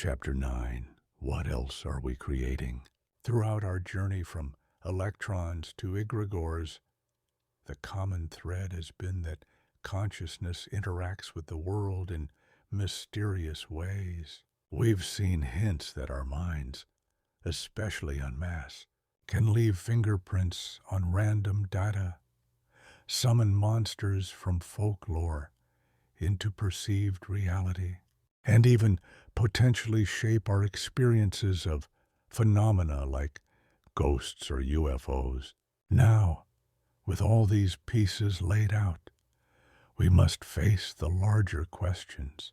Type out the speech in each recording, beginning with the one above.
Chapter 9. What else are we creating? Throughout our journey from electrons to egregores, the common thread has been that consciousness interacts with the world in mysterious ways. We've seen hints that our minds, especially en masse, can leave fingerprints on random data, summon monsters from folklore into perceived reality, and even potentially shape our experiences of phenomena like ghosts or UFOs. Now, with all these pieces laid out, we must face the larger questions.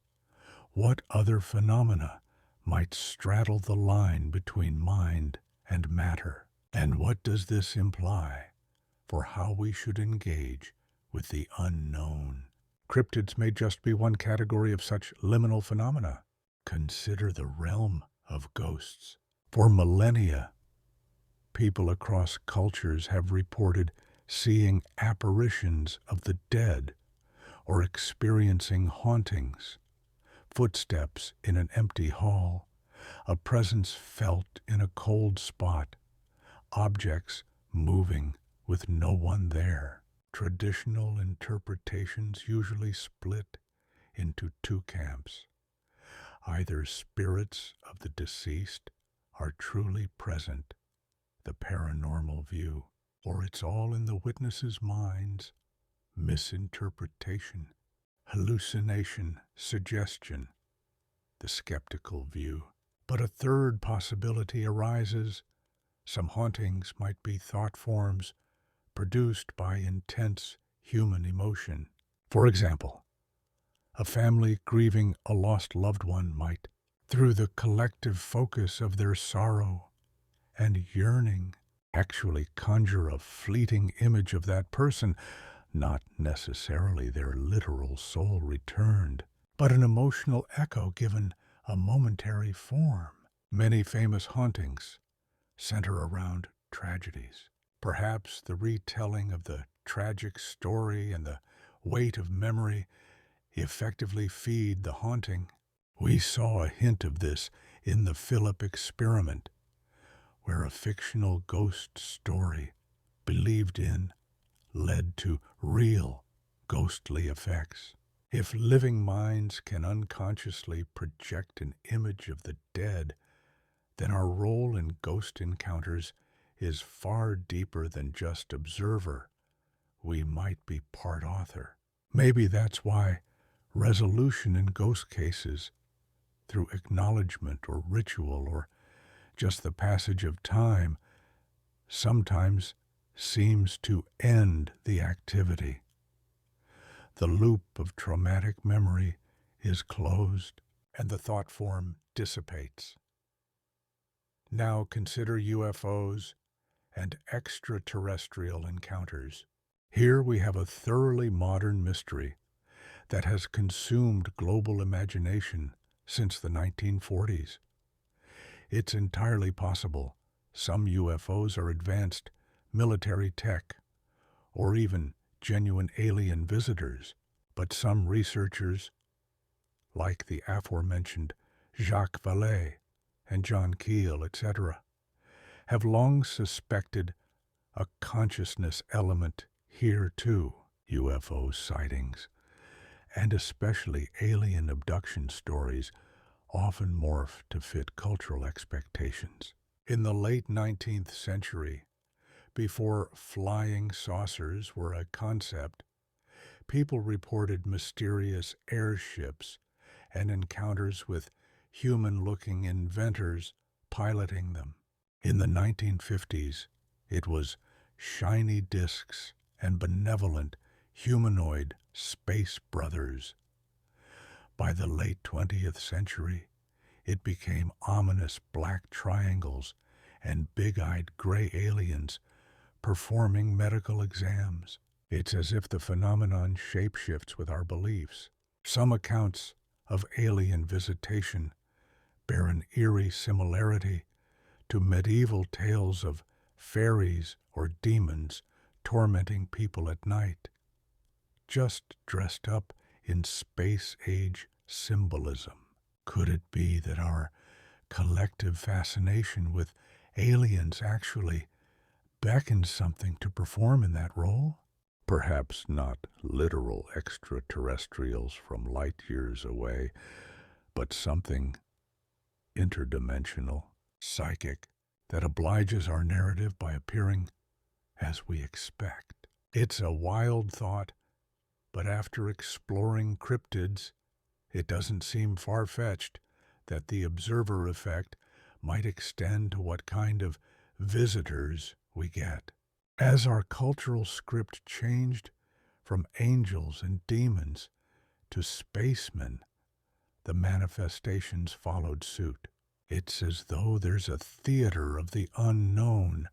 What other phenomena might straddle the line between mind and matter? And what does this imply for how we should engage with the unknown? Cryptids may just be one category of such liminal phenomena. Consider the realm of ghosts. For millennia, people across cultures have reported seeing apparitions of the dead or experiencing hauntings, footsteps in an empty hall, a presence felt in a cold spot, objects moving with no one there. Traditional interpretations usually split into two camps. Either spirits of the deceased are truly present, the paranormal view, or it's all in the witnesses' minds, misinterpretation, hallucination, suggestion, the skeptical view. But a third possibility arises. Some hauntings might be thought forms produced by intense human emotion. For example, a family grieving a lost loved one might, through the collective focus of their sorrow and yearning, actually conjure a fleeting image of that person, not necessarily their literal soul returned, but an emotional echo given a momentary form. Many famous hauntings center around tragedies. Perhaps the retelling of the tragic story and the weight of memory effectively feed the haunting. We saw a hint of this in the Philip experiment, where a fictional ghost story believed in led to real ghostly effects. If living minds can unconsciously project an image of the dead, then our role in ghost encounters is far deeper than just observer. We might be part author. Maybe that's why resolution in ghost cases, through acknowledgement or ritual or just the passage of time, sometimes seems to end the activity. The loop of traumatic memory is closed and the thought form dissipates. Now consider UFOs and extraterrestrial encounters. Here we have a thoroughly modern mystery that has consumed global imagination since the 1940s. It's entirely possible some UFOs are advanced military tech or even genuine alien visitors, but some researchers, like the aforementioned Jacques Vallée and John Keel, etc., have long suspected a consciousness element here too. UFO sightings, and especially alien abduction stories, often morph to fit cultural expectations. In the late 19th century, before flying saucers were a concept, people reported mysterious airships and encounters with human-looking inventors piloting them. In the 1950s, it was shiny discs and benevolent humanoid space brothers. By the late 20th century, it became ominous black triangles and big-eyed gray aliens performing medical exams. It's as if the phenomenon shapeshifts with our beliefs. Some accounts of alien visitation bear an eerie similarity to medieval tales of fairies or demons tormenting people at night, just dressed up in space-age symbolism. Could it be that our collective fascination with aliens actually beckons something to perform in that role? Perhaps not literal extraterrestrials from light years away, but something interdimensional, psychic, that obliges our narrative by appearing as we expect. It's a wild thought, but after exploring cryptids, it doesn't seem far-fetched that the observer effect might extend to what kind of visitors we get. As our cultural script changed from angels and demons to spacemen, the manifestations followed suit. It's as though there's a theater of the unknown,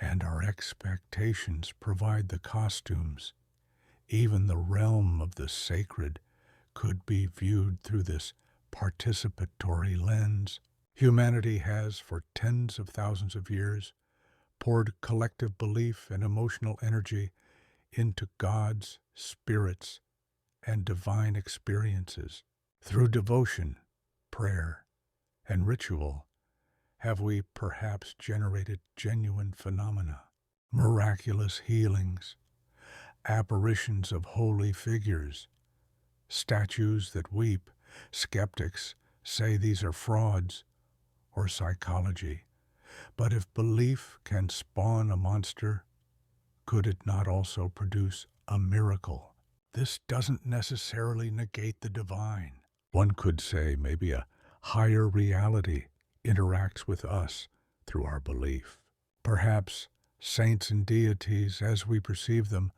and our expectations provide the costumes. Even the realm of the sacred could be viewed through this participatory lens. Humanity has, for tens of thousands of years, poured collective belief and emotional energy into gods, spirits, and divine experiences. Through devotion, prayer, and ritual, have we perhaps generated genuine phenomena, miraculous healings, apparitions of holy figures, statues that weep. Skeptics say these are frauds or psychology. But if belief can spawn a monster, could it not also produce a miracle? This doesn't necessarily negate the divine. One could say maybe a higher reality interacts with us through our belief. Perhaps saints and deities, as we perceive them,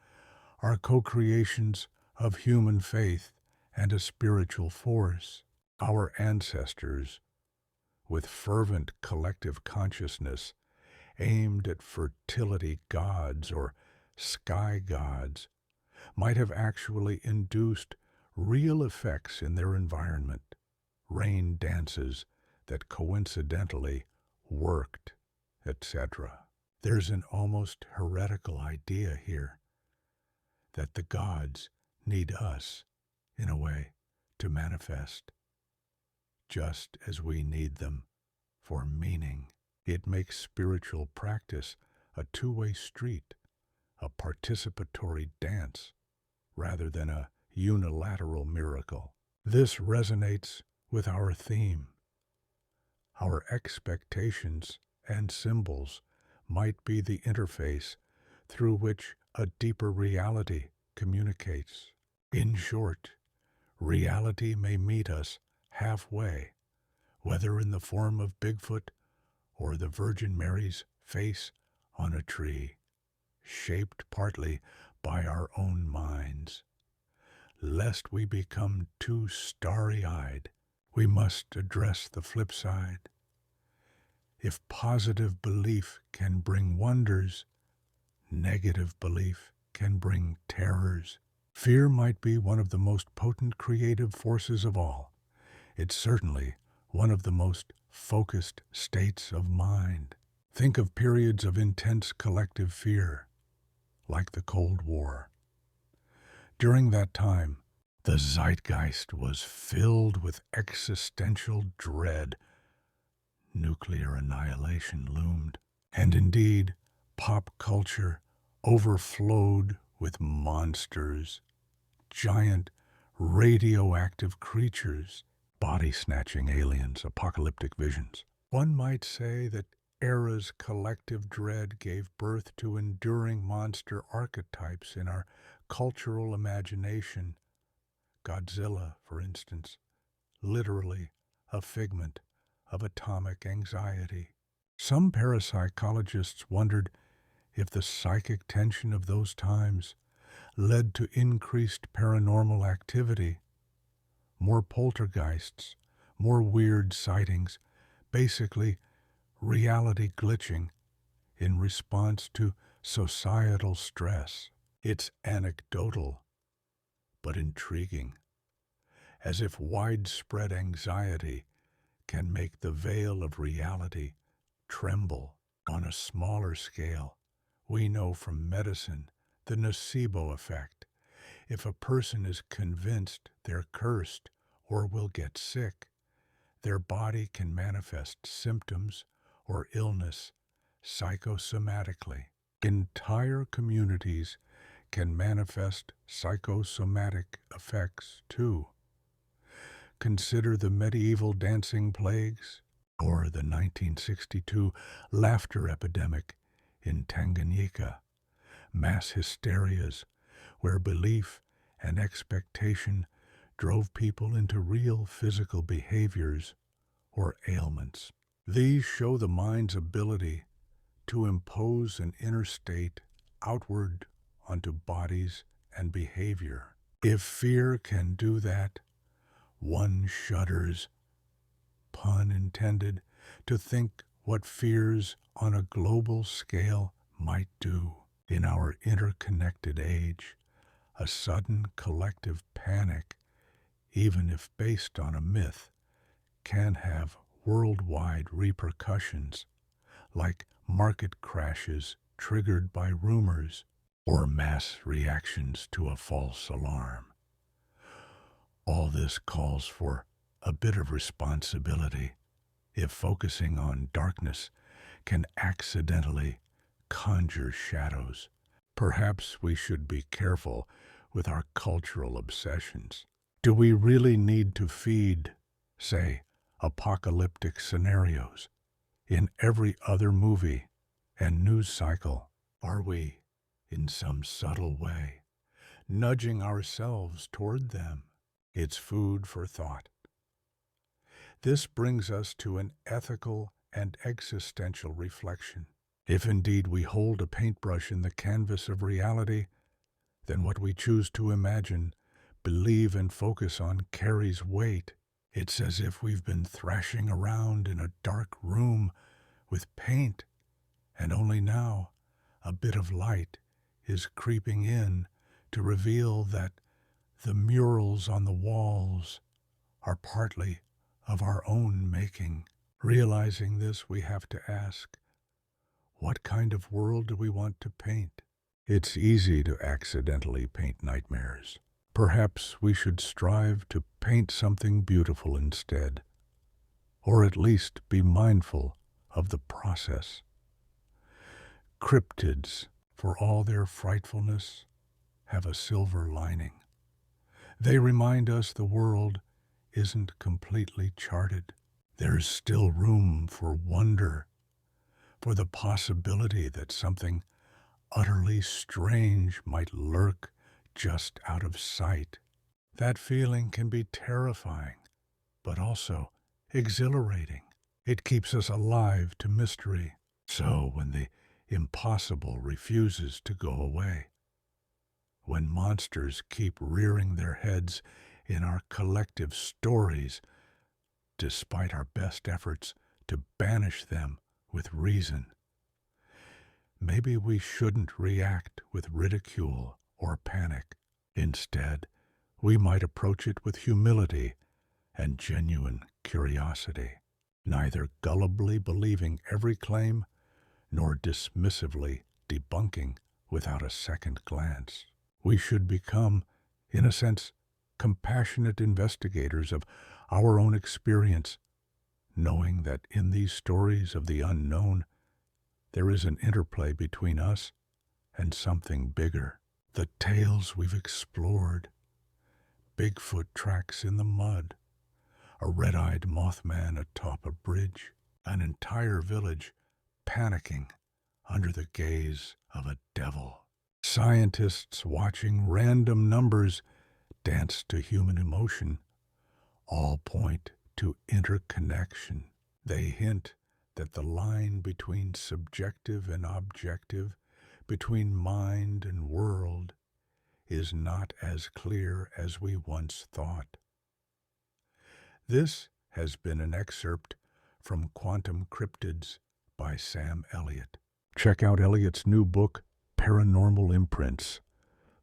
are co-creations of human faith and a spiritual force. Our ancestors, with fervent collective consciousness, aimed at fertility gods or sky gods, might have actually induced real effects in their environment, rain dances that coincidentally worked, etc. There's an almost heretical idea here that the gods need us, in a way, to manifest, just as we need them for meaning. It makes spiritual practice a two-way street, a participatory dance, rather than a unilateral miracle. This resonates with our theme. Our expectations and symbols might be the interface through which a deeper reality communicates. In short, reality may meet us halfway, whether in the form of Bigfoot or the Virgin Mary's face on a tree, shaped partly by our own minds. Lest we become too starry-eyed, we must address the flip side. If positive belief can bring wonders, negative belief can bring terrors. Fear might be one of the most potent creative forces of all. It's certainly one of the most focused states of mind. Think of periods of intense collective fear, like the Cold War. During that time, the zeitgeist was filled with existential dread. Nuclear annihilation loomed, and indeed, pop culture overflowed with monsters, giant radioactive creatures, body-snatching aliens, apocalyptic visions. One might say that era's collective dread gave birth to enduring monster archetypes in our cultural imagination. Godzilla, for instance, literally a figment of atomic anxiety. Some parapsychologists wondered if the psychic tension of those times led to increased paranormal activity, more poltergeists, more weird sightings, basically reality glitching in response to societal stress. It's anecdotal, but intriguing, as if widespread anxiety can make the veil of reality tremble. On a smaller scale, we know from medicine the nocebo effect. If a person is convinced they're cursed or will get sick, their body can manifest symptoms or illness psychosomatically. Entire communities can manifest psychosomatic effects too. Consider the medieval dancing plagues or the 1962 laughter epidemic in Tanganyika, mass hysterias where belief and expectation drove people into real physical behaviors or ailments. These show the mind's ability to impose an inner state outward onto bodies and behavior. If fear can do that, one shudders, pun intended, to think what fears on a global scale might do. In our interconnected age, a sudden collective panic, even if based on a myth, can have worldwide repercussions, like market crashes triggered by rumors or mass reactions to a false alarm. All this calls for a bit of responsibility if focusing on darkness can accidentally conjure shadows. Perhaps we should be careful with our cultural obsessions. Do we really need to feed, say, apocalyptic scenarios in every other movie and news cycle? Are we, in some subtle way, nudging ourselves toward them? It's food for thought. This brings us to an ethical and existential reflection. If indeed we hold a paintbrush in the canvas of reality, then what we choose to imagine, believe, and focus on carries weight. It's as if we've been thrashing around in a dark room with paint, and only now a bit of light is creeping in to reveal that the murals on the walls are partly of our own making. Realizing this, we have to ask, what kind of world do we want to paint? It's easy to accidentally paint nightmares. Perhaps we should strive to paint something beautiful instead, or at least be mindful of the process. Cryptids, for all their frightfulness, have a silver lining. They remind us the world isn't completely charted. There's still room for wonder, for the possibility that something utterly strange might lurk just out of sight. That feeling can be terrifying, but also exhilarating. It keeps us alive to mystery. So when the impossible refuses to go away, when monsters keep rearing their heads in our collective stories, despite our best efforts to banish them with reason, maybe we shouldn't react with ridicule or panic. Instead, we might approach it with humility and genuine curiosity, neither gullibly believing every claim nor dismissively debunking without a second glance. We should become, in a sense, compassionate investigators of our own experience, knowing that in these stories of the unknown, there is an interplay between us and something bigger. The tales we've explored, Bigfoot tracks in the mud, a red-eyed Mothman atop a bridge, an entire village panicking under the gaze of a devil. Scientists watching random numbers dance to human emotion, all point to interconnection. They hint that the line between subjective and objective, between mind and world, is not as clear as we once thought. This has been an excerpt from Quantum Cryptids by Sam Elliott. Check out Elliott's new book, Paranormal Imprints,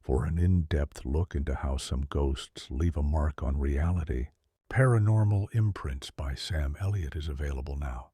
for an in-depth look into how some ghosts leave a mark on reality. Paranormal Imprints by Sam Elliott is available now.